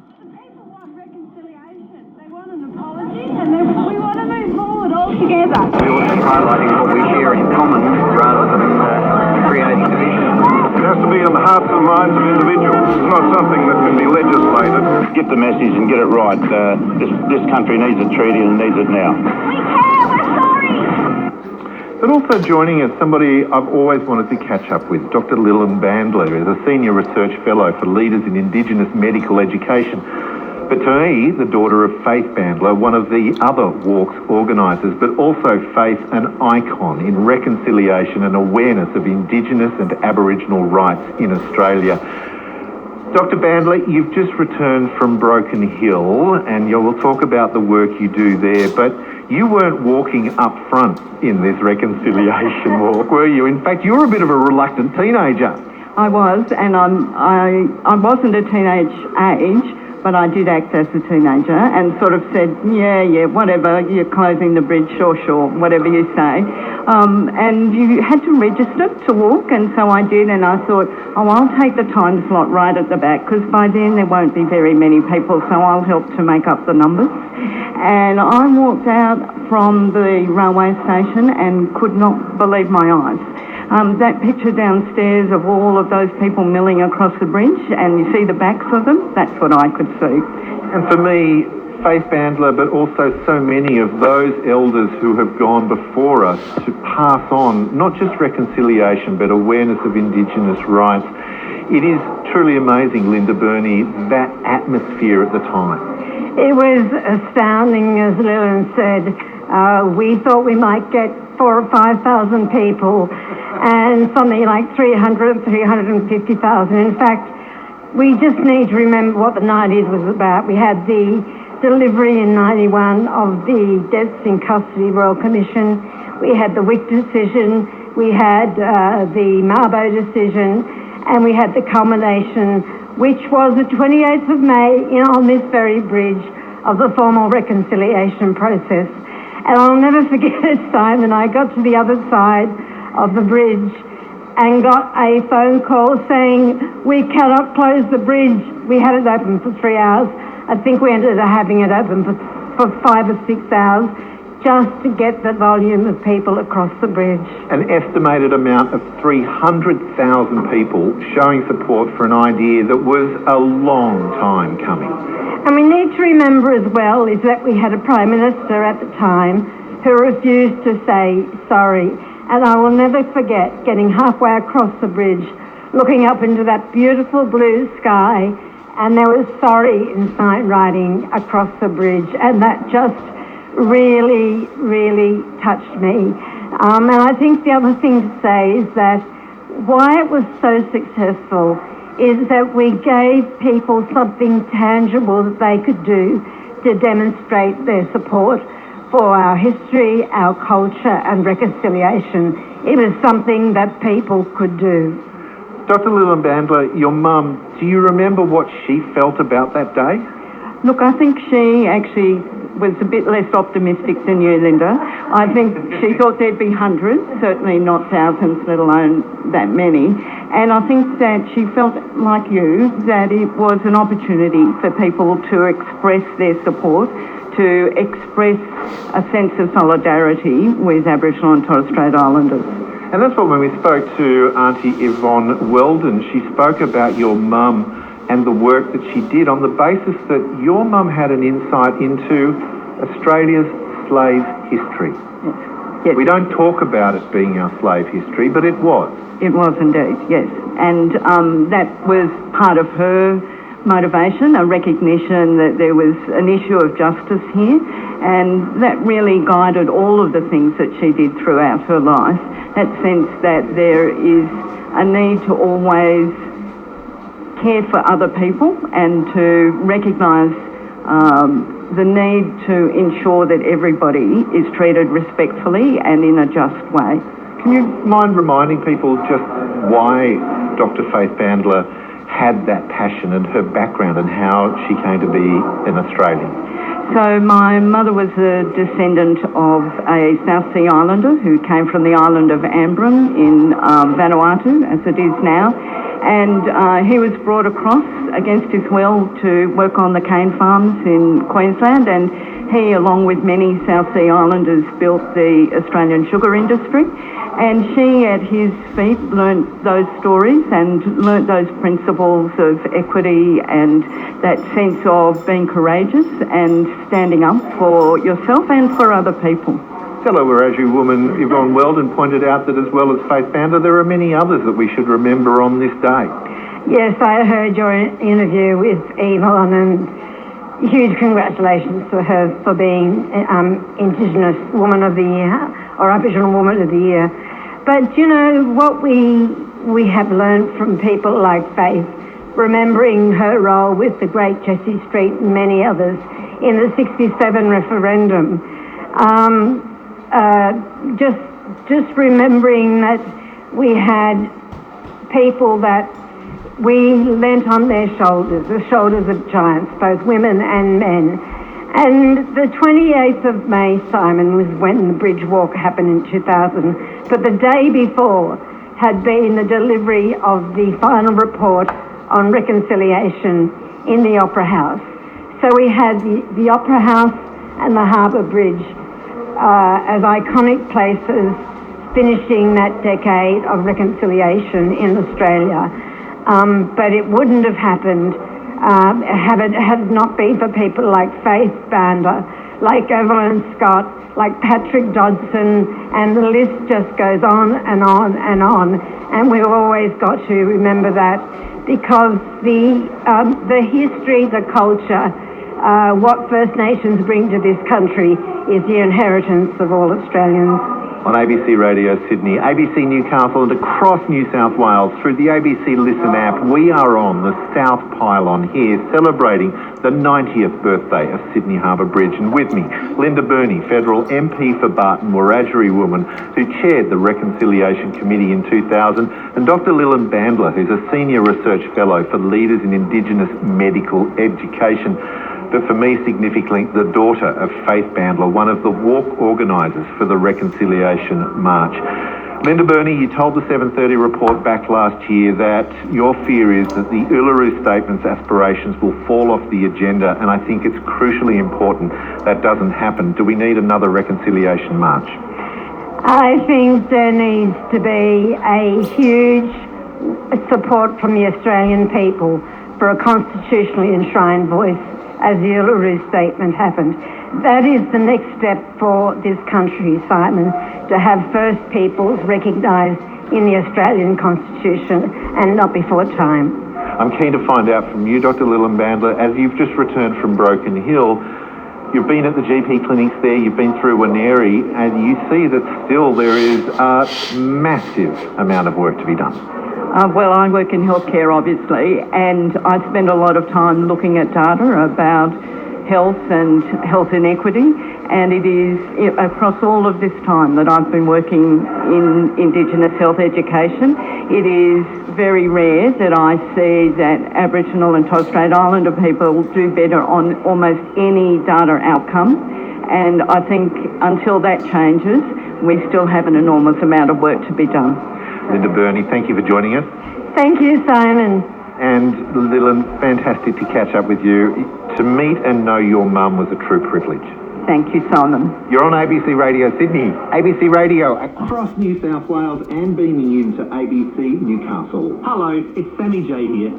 People want reconciliation. They want an apology, and we want to move forward all together. We're just highlighting what we share in common rather than creating division. It has to be in the hearts and minds of individuals. It's not something that can be legislated. Get the message and get it right. This country needs a treaty and needs it now. We care. We're sorry. But also joining us, somebody I've always wanted to catch up with, Dr. Lilon is a Senior Research Fellow for Leaders in Indigenous Medical Education. But to me, the daughter of Faith Bandler, one of the other walks organisers, but also Faith, an icon in reconciliation and awareness of Indigenous and Aboriginal rights in Australia. Dr. Bandler, you've just returned from Broken Hill, and you will talk about the work you do there, but you weren't walking up front in this reconciliation walk, were you? In fact, you were a bit of a reluctant teenager. I was, and I wasn't a teenage age, but I did act as a teenager and sort of said, yeah, whatever, you're closing the bridge, sure, whatever you say. And you had to register to walk, and so I did, and I thought, I'll take the time slot right at the back, because by then there won't be very many people, so I'll help to make up the numbers. And I walked out from the railway station and could not believe my eyes. That picture downstairs of all of those people milling across the bridge, and you see the backs of them, that's what I could see. And for me, Faith Bandler, but also so many of those elders who have gone before us to pass on not just reconciliation, but awareness of Indigenous rights. It is truly amazing, Linda Burney, that atmosphere at the time. It was astounding, as Lilon said. We thought we might get 4,000 or 5,000 people, and something like 300,000, 350,000. In fact, we just need to remember what the 90s was about. We had the delivery in 91 of the Deaths in Custody Royal Commission. We had the Wick decision. We had the Mabo decision, and we had the culmination, which was the 28th of May on this very bridge, of the formal reconciliation process. And I'll never forget a time when I got to the other side of the bridge and got a phone call saying, we cannot close the bridge. We had it open for 3 hours. I think we ended up having it open for 5 or 6 hours, just to get the volume of people across the bridge. An estimated amount of 300,000 people showing support for an idea that was a long time coming. And we need to remember as well is that we had a Prime Minister at the time who refused to say sorry. And I will never forget getting halfway across the bridge, looking up into that beautiful blue sky, and there was sorry in sign writing across the bridge, and that just really, really touched me. And I think the other thing to say is that why it was so successful is that we gave people something tangible that they could do to demonstrate their support for our history, our culture and reconciliation. It was something that people could do. Dr. Lilon Bandler, your mum, do you remember what she felt about that day? Look, I think she actually was a bit less optimistic than you, Linda. I think she thought there'd be hundreds, certainly not thousands, let alone that many. And I think that she felt, like you, that it was an opportunity for people to express their support, to express a sense of solidarity with Aboriginal and Torres Strait Islanders. And that's what when we spoke to Auntie Yvonne Weldon, she spoke about your mum and the work that she did on the basis that your mum had an insight into Australia's slave history. Yes. We don't talk about it being our slave history, but it was. It was indeed, yes. And that was part of her motivation, a recognition that there was an issue of justice here, and that really guided all of the things that she did throughout her life. That sense that there is a need to always care for other people and to recognise the need to ensure that everybody is treated respectfully and in a just way. Can you mind reminding people just why Dr. Faith Bandler had that passion and her background and how she came to be an Australian? So my mother was a descendant of a South Sea Islander who came from the island of Ambrym in Vanuatu, as it is now. And he was brought across against his will to work on the cane farms in Queensland, and he, along with many South Sea Islanders, built the Australian sugar industry. And she, at his feet, learnt those stories and learnt those principles of equity and that sense of being courageous and standing up for yourself and for other people. Fellow Wiradjuri woman Yvonne Weldon pointed out that as well as Faith Bandler, there are many others that we should remember on this day. Yes, I heard your interview with Yvonne, and huge congratulations to her for being Indigenous Woman of the Year, or Aboriginal Woman of the Year. But you know what we have learned from people like Faith, remembering her role with the great Jessie Street and many others in the 67 referendum. Just remembering that we had people that we leant on their shoulders, the shoulders of giants, both women and men. And the 28th of May, Simon, was when the bridge walk happened in 2000. But the day before had been the delivery of the final report on reconciliation in the Opera House. So we had the Opera House and the Harbour Bridge as iconic places finishing that decade of reconciliation in Australia. But it wouldn't have happened had it not been for people like Faith Bandler, like Evelyn Scott, like Patrick Dodson, and the list just goes on and on and on. And we've always got to remember that, because the history, the culture, what First Nations bring to this country is the inheritance of all Australians. On ABC Radio Sydney, ABC Newcastle, and across New South Wales through the ABC Listen app, we are on the South Pylon here celebrating the 90th birthday of Sydney Harbour Bridge. And with me, Linda Burney, Federal MP for Barton, Wiradjuri woman who chaired the Reconciliation Committee in 2000, and Dr. Lilon Bandler, who's a Senior Research Fellow for Leaders in Indigenous Medical Education. But for me, significantly, the daughter of Faith Bandler, one of the walk organisers for the Reconciliation March. Linda Burney, you told the 7:30 report back last year that your fear is that the Uluru Statement's aspirations will fall off the agenda, and I think it's crucially important that doesn't happen. Do we need another Reconciliation March? I think there needs to be a huge support from the Australian people for a constitutionally enshrined voice, as the Uluru Statement happened. That is the next step for this country, Simon, to have First Peoples recognised in the Australian Constitution, and not before time. I'm keen to find out from you, Dr. Lilon Bandler, as you've just returned from Broken Hill, you've been at the GP clinics there, you've been through Waneri, and you see that still there is a massive amount of work to be done. Well, I work in healthcare, obviously, and I spend a lot of time looking at data about health and health inequity, and it is across all of this time that I've been working in Indigenous health education, it is very rare that I see that Aboriginal and Torres Strait Islander people do better on almost any data outcome, and I think until that changes, we still have an enormous amount of work to be done. Linda Burney, thank you for joining us. Thank you, Simon. And Lilon, fantastic to catch up with you. To meet and know your mum was a true privilege. Thank you, Simon. You're on ABC Radio Sydney, ABC Radio across New South Wales, and beaming in to ABC Newcastle. Hello, it's Sammy J here.